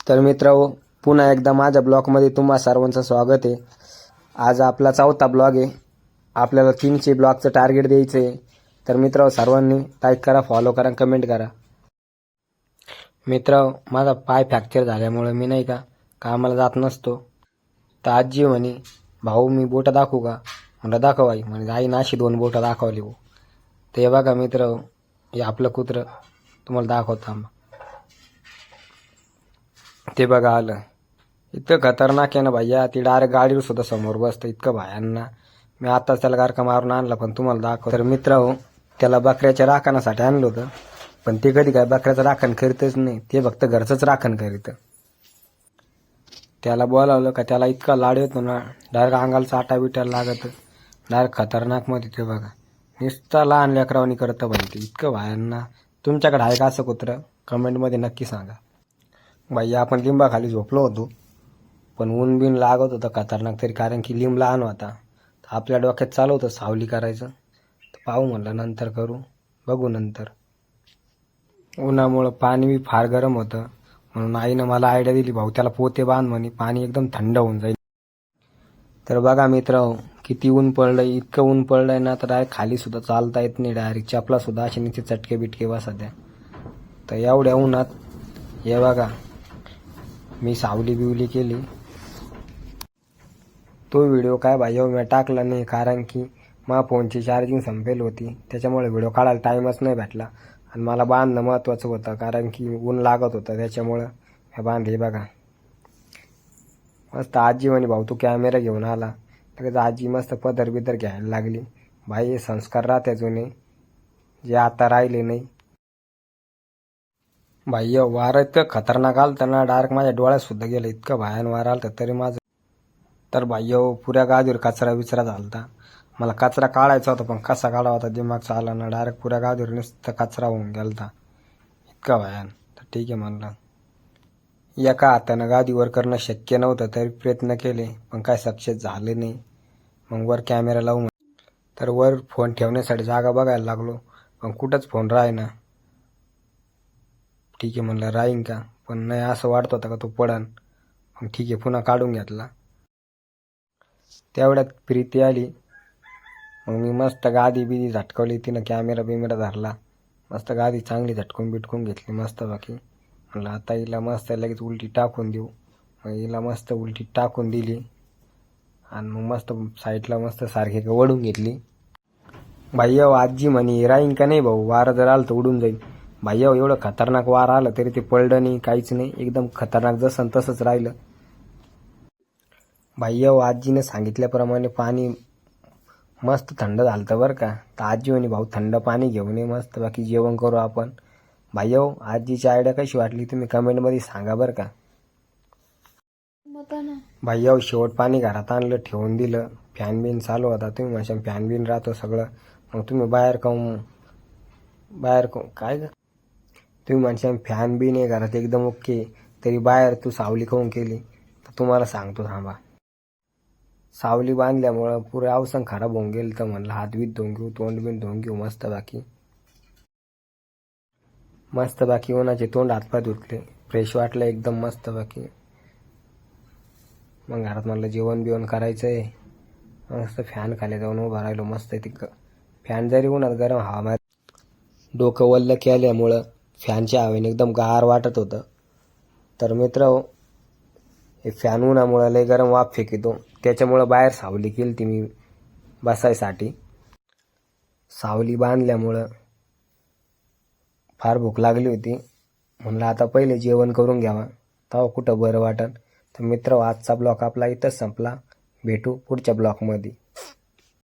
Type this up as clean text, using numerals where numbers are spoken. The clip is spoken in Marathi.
तर मित्रांनो, पुन्हा एकदा माझ्या ब्लॉगमध्ये तुम्हा सर्वांचं स्वागत आहे. आज आपला चौथा ब्लॉग आहे. आपल्याला 300 ब्लॉगचं टार्गेट द्यायचं आहे. तर मित्रांनो, सर्वांनी लाईक करा, फॉलो करा, कमेंट करा. मित्रांनो, माझा पाय फ्रॅक्चर झाल्यामुळे मी नाही का कामाला जात नसतो. तर आजी म्हणे, भाऊ मी बोटं दाखवू का? म्हणलं दाखव आई. म्हणजे आई अशी 2 बोटं दाखवली हो. ते हे बघा मित्रांनो, हे आपलं कुत्रं तुम्हाला दाखवतो थांबा. ते बघा आलं. इतकं खतरनाक आहे ना भैया, ती डायरेक्ट गाडीवर सुद्धा समोर बसतं, इतकं भयांना. मी आताच त्याला गारका मारून आणला, पण तुम्हाला दाखव. तर मित्रांनो, त्याला बकऱ्याच्या राखणासाठी आणलं होतं, पण ते कधी काय बकऱ्याचं राखण करीतच नाही. ते फक्त घरचंच राखण करीत. त्याला बोलावलं का त्याला इतका लाड येतो ना, डायरेक्ट अंगाला चाटा बिटायला लागत. डायरेक्ट खतरनाक मध्ये. ते बघा नुसता लहान लेकरावानी करतं भाई, ते इतकं भयांना. तुमच्याकडे आहे का असं कुत्रं? कमेंटमध्ये नक्की सांगा. भैया आपण लिंबाखाली झोपलो होतो, पण ऊन बिन लागत होतं खतरनाक तरी, कारण की लिंब लहान होता. आपल्या डोक्यात चालू होतं सावली करायचं. तर पाहू म्हणलं नंतर करू, बघू नंतर. उन्हामुळं पाणी बी फार गरम होतं, म्हणून आईनं मला आयडिया दिली, भाऊ त्याला पोते बांध म्हणे, पाणी एकदम थंड होऊन जाईल. तर बघा मित्रांनो, किती ऊन पडलंय. इतकं ऊन पडलंय ना, तर डायरेक्ट खाली सुद्धा चालता येत नाही. डायरेक्ट चपला सुद्धा असे नीचे चटके बिटके बसत्या. तर एवढ्या उन्हात हे बघा मी सावली बिवली केली. तो व्हिडिओ काय भाई मी टाकला नाही, कारण की माझ्या फोनची चार्जिंग संपेल होती, त्याच्यामुळे व्हिडिओ काढायला टाईमच नाही भेटला. आणि मला बांधणं महत्त्वाचं होतं, कारण की ऊन लागत होतं, त्याच्यामुळं हे बांधले. बघा मस्त. आजी म्हणे भाऊ तू कॅमेरा घेऊन आला, तर आजी मस्त पदर बिदर घ्यायला लागली. भाई हे संस्कार राहते जुने, जे आता राहिले नाही. भाई वारं इतकं खतरनाक आलं ना, डायरेक्ट माझ्या डोळ्यात सुद्धा गेलं, इतकं भयान वारं आलं तरी माझं. तर भाई पुऱ्या गादीवर कचरा विचरा झालता. मला कचरा काढायचा होता, पण कसा काढा होता दिमाग चाला ना. डायरेक्ट पुऱ्या गादीवर नुसतं कचरा होऊन गेलता, इतका भयान. तर ठीक आहे म्हणलं. एका हातानं गादीवर करणं शक्य नव्हतं, तरी प्रयत्न केले, पण काय सक्सेस झाले नाही. मग वर कॅमेरा लावू, तर वर फोन ठेवण्यासाठी जागा बघायला लागलो, पण कुठंच फोन राहीना. ठीक आहे म्हणलं राहीन का, पण नाही, असं वाटत होतं का तो पडन. मग ठीक आहे पुन्हा काढून घेतला. तेवढ्यात प्रीती आली. मग मी मस्त गादी बिदी झटकवली, तिनं कॅमेरा बिमेरा धरला. मस्त गादी चांगली झटकून बिटकून घेतली मस्त. बाकी म्हणलं आता हिला मस्त लगेच उलटी टाकून देऊ. मग हिला मस्त उलटी टाकून दिली, आणि मग मस्त साईडला मस्त सारखी वडून घेतली. भाई आजी म्हणे राहीन का नाही भाऊ, वारं जर आलं तर उडून जाईल. भाई एवढं खतरनाक वारं आलं तरी ते पडलं नाही, काहीच नाही, एकदम खतरनाक जसं तसंच राहिलं. भाई आजीने सांगितल्याप्रमाणे पाणी मस्त थंड झालं बरं का. तर आजी म्हणे भाऊ थंड पाणी घेऊन ये, मस्त बाकी जेवण करू आपण. भाई आजीची आयडिया कशी वाटली तुम्ही कमेंटमध्ये सांगा बरं का. भाई शेवट पाणी घरात आणलं, ठेवून दिलं. फॅन बिन चालू होता. तुम्ही म्हणशा फॅन बिन राहतो सगळं, मग तुम्ही बाहेर काय ग, तुम्ही म्हणशा फॅन बिन आहे घरात एकदम ओके, तरी बाहेर तू सावली खाऊन केली. तर तुम्हाला सांगतो थांबा. सावली बांधल्यामुळं पुरे अवसंग खराब होऊन गेलं. तर म्हणलं हात बीत धुवून घेऊ, तोंड बिन धुवून घेऊ मस्त बाकी उन्हाचे तोंड हातपाय धुतले, फ्रेश वाटलं एकदम मस्त बाकी. मग घरात म्हणलं जेवण बिवण करायचंय. मस्त फॅन खाली जाऊन उभा राहिलो मस्त. तिकडं फॅन जरी उन्हात गरम हवा, डोकं वल्ल केल्यामुळं फॅनच्या हवेने एकदम गार वाटत होतं. तर मित्र हे फॅन उन्हामुळं लय गरम वाफ फेकितो, त्याच्यामुळं बाहेर सावली केली ती मी बसायसाठी. सावली बांधल्यामुळं फार भूक लागली होती, म्हणलं आता पहिले जेवण करून घ्यावा, तेव्हा कुठं बरं वाटन. तर मित्र आजचा ब्लॉग आपला इथंच संपला. भेटू पुढच्या ब्लॉगमध्ये.